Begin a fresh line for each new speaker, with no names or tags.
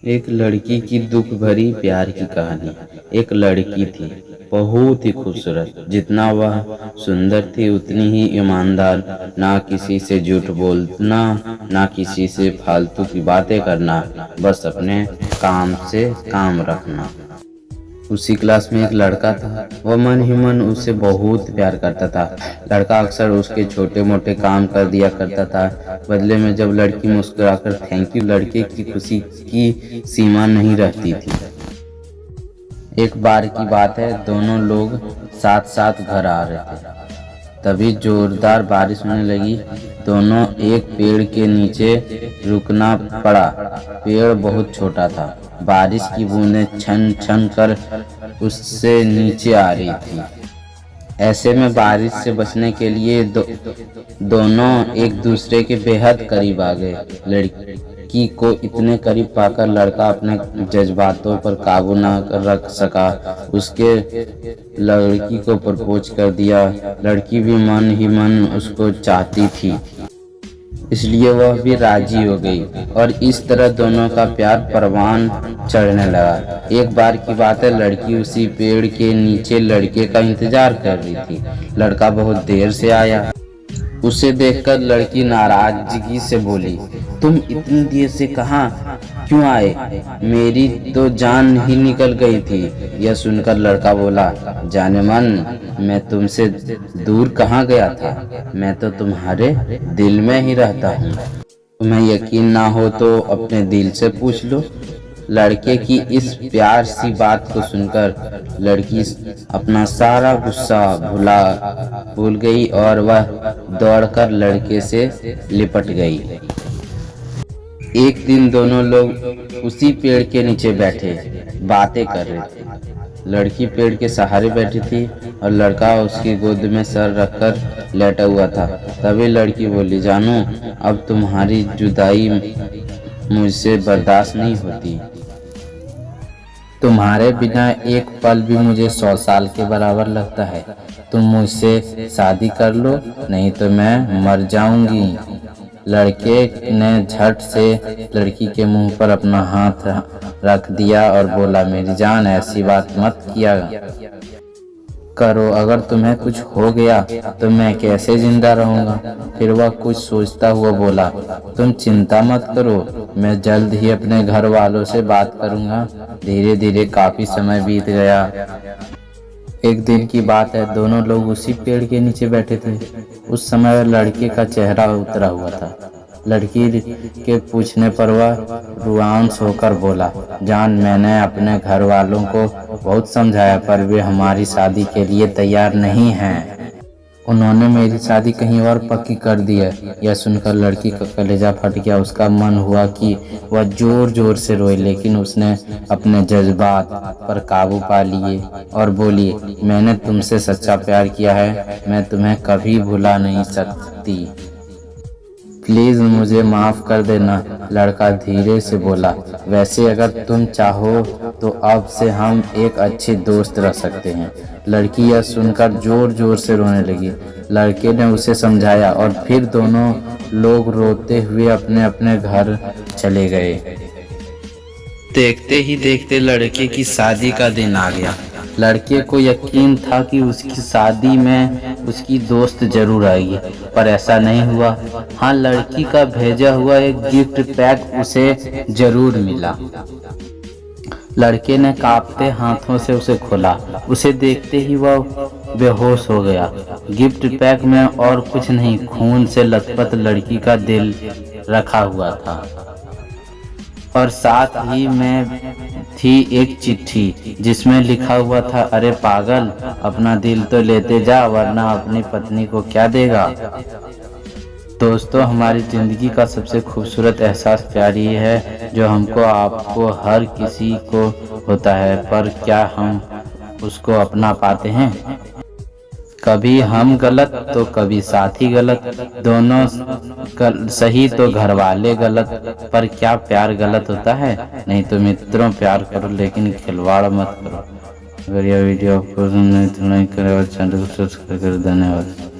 एक लड़की की दुख भरी प्यार की कहानी। एक लड़की थी, बहुत ही खूबसूरत। जितना वह सुंदर थी उतनी ही ईमानदार। ना किसी से झूठ बोलना, ना किसी से फालतू की बातें करना, बस अपने काम से काम रखना। उसी क्लास में एक लड़का था। वह मन ही मन उससे बहुत प्यार करता था। लड़का अक्सर उसके छोटे मोटे काम कर दिया करता था। बदले में जब लड़की मुस्कुराकर थैंक यू, लड़के की खुशी की सीमा नहीं रहती थी। एक बार की बात है, दोनों लोग साथ साथ घर आ रहे थे। तभी जोरदार बारिश होने लगी। दोनों एक पेड़ के नीचे रुकना पड़ा। पेड़ बहुत छोटा था। बारिश की बूंदें छन छन कर उससे नीचे आ रही थी। ऐसे में बारिश से बचने के लिए दोनों एक दूसरे के बेहद करीब आ गए। लड़की को इतने करीब पाकर लड़का अपने जज्बातों पर काबू न रख सका। उसके लड़की को प्रपोज कर दिया। लड़की भी मन ही मन उसको चाहती थी, इसलिए वह भी राजी हो गई और इस तरह दोनों का प्यार परवान चढ़ने लगा। एक बार की बात है, लड़की उसी पेड़ के नीचे लड़के का इंतजार कर रही थी। लड़का बहुत देर से आया। उसे देखकर लड़की नाराजगी से बोली, तुम इतनी देर से कहाँ क्यों आए? मेरी तो जान ही निकल गई थी। यह सुनकर लड़का बोला, जाने मन, मैं तुमसे दूर कहाँ गया था, मैं तो तुम्हारे दिल में ही रहता हूँ। तुम्हें यकीन ना हो तो अपने दिल से पूछ लो। लड़के की इस प्यार सी बात को सुनकर लड़की अपना सारा गुस्सा भूल गई और वह दौड़कर लड़के से लिपट गई। एक दिन दोनों लोग उसी पेड़ के नीचे बैठे बातें कर रहे थे। लड़की पेड़ के सहारे बैठी थी और लड़का उसकी गोद में सर रखकर लेटा हुआ था। तभी लड़की बोली, जानू, अब तुम्हारी जुदाई मुझसे बर्दाश्त नहीं होती। तुम्हारे बिना एक पल भी मुझे 100 साल के बराबर लगता है। तुम मुझसे शादी कर लो, नहीं तो मैं मर जाऊंगी। लड़के ने झट से लड़की के मुंह पर अपना हाथ रख दिया और बोला, मेरी जान, ऐसी बात मत किया करो। अगर तुम्हें कुछ हो गया तो मैं कैसे जिंदा रहूंगा? फिर वह कुछ सोचता हुआ बोला, तुम चिंता मत करो, मैं जल्द ही अपने घर वालों से बात करूंगा। धीरे धीरे काफी समय बीत गया। एक दिन की बात है, दोनों लोग उसी पेड़ के नीचे बैठे थे। उस समय लड़के का चेहरा उतरा हुआ था। लड़की के पूछने पर वह रुआंस होकर बोला, जान, मैंने अपने घर वालों को बहुत समझाया पर वे हमारी शादी के लिए तैयार नहीं हैं। उन्होंने मेरी शादी कहीं और पक्की कर दी है। यह सुनकर लड़की का कलेजा फट गया। उसका मन हुआ कि वह जोर जोर से रोए, लेकिन उसने अपने जज्बात पर काबू पा लिए और बोली, मैंने तुमसे सच्चा प्यार किया है, मैं तुम्हें कभी भुला नहीं सकती। प्लीज मुझे माफ कर देना। लड़का धीरे से बोला, वैसे अगर तुम चाहो तो अब से हम एक अच्छे दोस्त रह सकते हैं। लड़की यह सुनकर जोर जोर से रोने लगी। लड़के ने उसे समझाया और फिर दोनों लोग रोते हुए अपने अपने घर चले गए। देखते ही देखते लड़के की शादी का दिन आ गया। लड़के को यकीन था कि उसकी शादी में उसकी दोस्त जरूर आएगी, पर ऐसा नहीं हुआ। हाँ, लड़की का भेजा हुआ एक गिफ्ट पैक उसे जरूर मिला। लड़के ने कांपते हाथों से उसे खोला। उसे देखते ही वह बेहोश हो गया। गिफ्ट पैक में और कुछ नहीं, खून से लथपथ लड़की का दिल रखा हुआ था और साथ ही में थी एक चिट्ठी जिसमें लिखा हुआ था, अरे पागल, अपना दिल तो लेते जा, वरना अपनी पत्नी को क्या देगा। दोस्तों, हमारी ज़िंदगी का सबसे खूबसूरत एहसास प्यार ये है जो हमको, आपको, हर किसी को होता है, पर क्या हम उसको अपना पाते हैं? कभी हम गलत तो कभी साथी गलत, दोनों सही तो घर वाले गलत। पर क्या प्यार गलत होता है? नहीं तो मित्रों, प्यार करो लेकिन खिलवाड़ मत करो। अगर यह वीडियो आपको पसंद नहीं तो लाइक करें और चैनल को सब्सक्राइब करें। धन्यवाद।